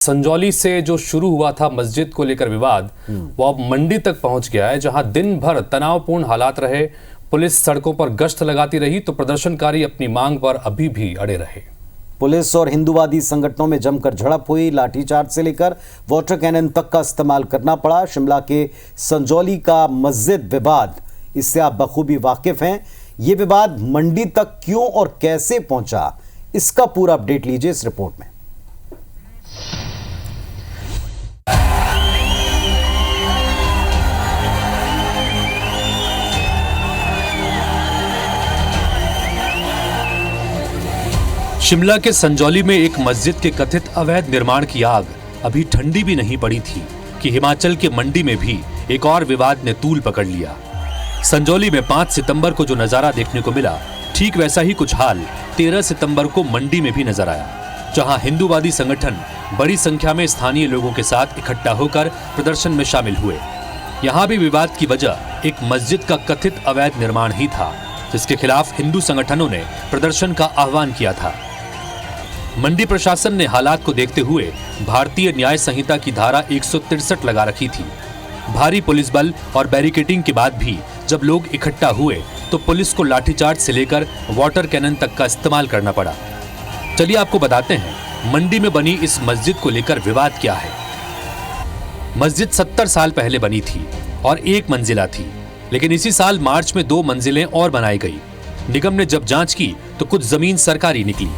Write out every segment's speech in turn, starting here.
संजौली से जो शुरू हुआ था मस्जिद को लेकर विवाद, वो अब मंडी तक पहुंच गया है, जहां दिन भर तनावपूर्ण हालात रहे। पुलिस सड़कों पर गश्त लगाती रही तो प्रदर्शनकारी अपनी मांग पर अभी भी अड़े रहे। पुलिस और हिंदूवादी संगठनों में जमकर झड़प हुई। लाठीचार्ज से लेकर वाटर कैनन तक का इस्तेमाल करना पड़ा। शिमला के संजौली का मस्जिद विवाद, इससे आप बखूबी वाकिफ हैं। ये विवाद मंडी तक क्यों और कैसे पहुंचा, इसका पूरा अपडेट लीजिए इस रिपोर्ट में। शिमला के संजौली में एक मस्जिद के कथित अवैध निर्माण की आग अभी ठंडी भी नहीं पड़ी थी कि हिमाचल के मंडी में भी एक और विवाद ने तूल पकड़ लिया। संजौली में 5 सितंबर को जो नजारा देखने को मिला, ठीक वैसा ही कुछ हाल 13 सितंबर को मंडी में भी नजर आया, जहां हिंदूवादी संगठन बड़ी संख्या में स्थानीय लोगों के साथ इकट्ठा होकर प्रदर्शन में शामिल हुए। यहाँ भी विवाद की वजह एक मस्जिद का कथित अवैध निर्माण ही था, जिसके खिलाफ हिंदू संगठनों ने प्रदर्शन का आह्वान किया था। मंडी प्रशासन ने हालात को देखते हुए भारतीय न्याय संहिता की धारा 163 लगा रखी थी। भारी पुलिस बल और बैरिकेडिंग के बाद भी जब लोग इकट्ठा हुए तो पुलिस को लाठीचार्ज से लेकर वाटर कैनन तक का इस्तेमाल करना पड़ा। चलिए आपको बताते हैं मंडी में बनी इस मस्जिद को लेकर विवाद क्या है। मस्जिद 70 साल पहले बनी थी और 1 मंजिला थी, लेकिन इसी साल मार्च में 2 मंजिलें और बनाई गई। निगम ने जब जांच की तो कुछ जमीन सरकारी निकली।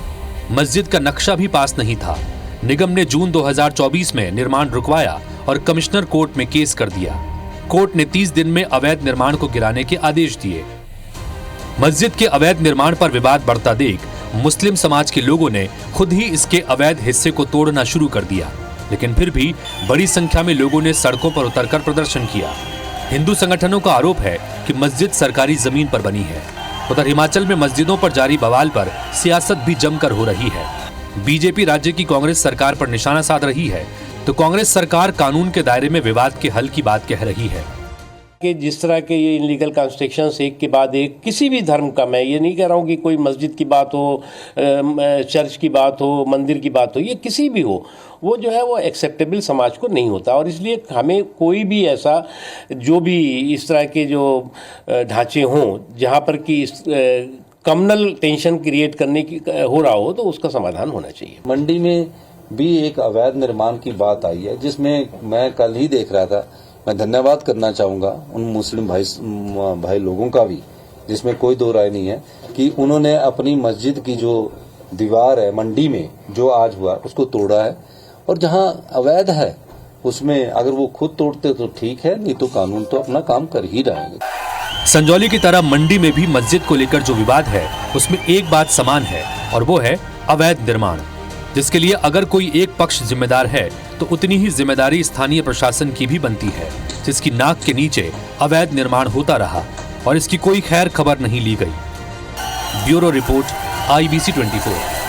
मस्जिद का नक्शा भी पास नहीं था। निगम ने जून 2024 में निर्माण रुकवाया और कमिश्नर कोर्ट में केस कर दिया। कोर्ट ने 30 दिन में अवैध निर्माण को गिराने के आदेश दिए। मस्जिद के अवैध निर्माण पर विवाद बढ़ता देख मुस्लिम समाज के लोगों ने खुद ही इसके अवैध हिस्से को तोड़ना शुरू कर दिया, लेकिन फिर भी बड़ी संख्या में लोगों ने सड़कों पर उतरकर प्रदर्शन किया। हिंदू संगठनों का आरोप है कि मस्जिद सरकारी जमीन पर बनी है। उधर हिमाचल में मस्जिदों पर जारी बवाल पर सियासत भी जमकर हो रही है। बीजेपी राज्य की कांग्रेस सरकार पर निशाना साध रही है, तो कांग्रेस सरकार कानून के दायरे में विवाद के हल की बात कह रही है कि जिस तरह के ये इनलीगल कंस्ट्रक्शंस एक के बाद एक, किसी भी धर्म का, मैं ये नहीं कह रहा हूँ कि कोई मस्जिद की बात हो, चर्च की बात हो, मंदिर की बात हो, ये किसी भी हो, वो जो है वो एक्सेप्टेबल समाज को नहीं होता। और इसलिए हमें कोई भी ऐसा जो भी इस तरह के जो ढांचे हों जहाँ पर कि कम्युनल टेंशन क्रिएट करने की हो रहा हो, तो उसका समाधान होना चाहिए। मंडी में भी एक अवैध निर्माण की बात आई है, जिसमें मैं कल ही देख रहा था। मैं धन्यवाद करना चाहूँगा उन मुस्लिम भाई लोगों का भी, जिसमें कोई दो राय नहीं है, कि उन्होंने अपनी मस्जिद की जो दीवार है मंडी में जो आज हुआ उसको तोड़ा है। और जहाँ अवैध है उसमें अगर वो खुद तोड़ते तो ठीक है, नहीं तो कानून तो अपना काम कर ही रहेंगे। संजौली की तरह मंडी में भी मस्जिद को लेकर जो विवाद है, उसमें एक बात समान है और वो है अवैध निर्माण, जिसके लिए अगर कोई एक पक्ष जिम्मेदार है तो उतनी ही जिम्मेदारी स्थानीय प्रशासन की भी बनती है, जिसकी नाक के नीचे अवैध निर्माण होता रहा और इसकी कोई खैर खबर नहीं ली गई। Bureau report, IBC 24।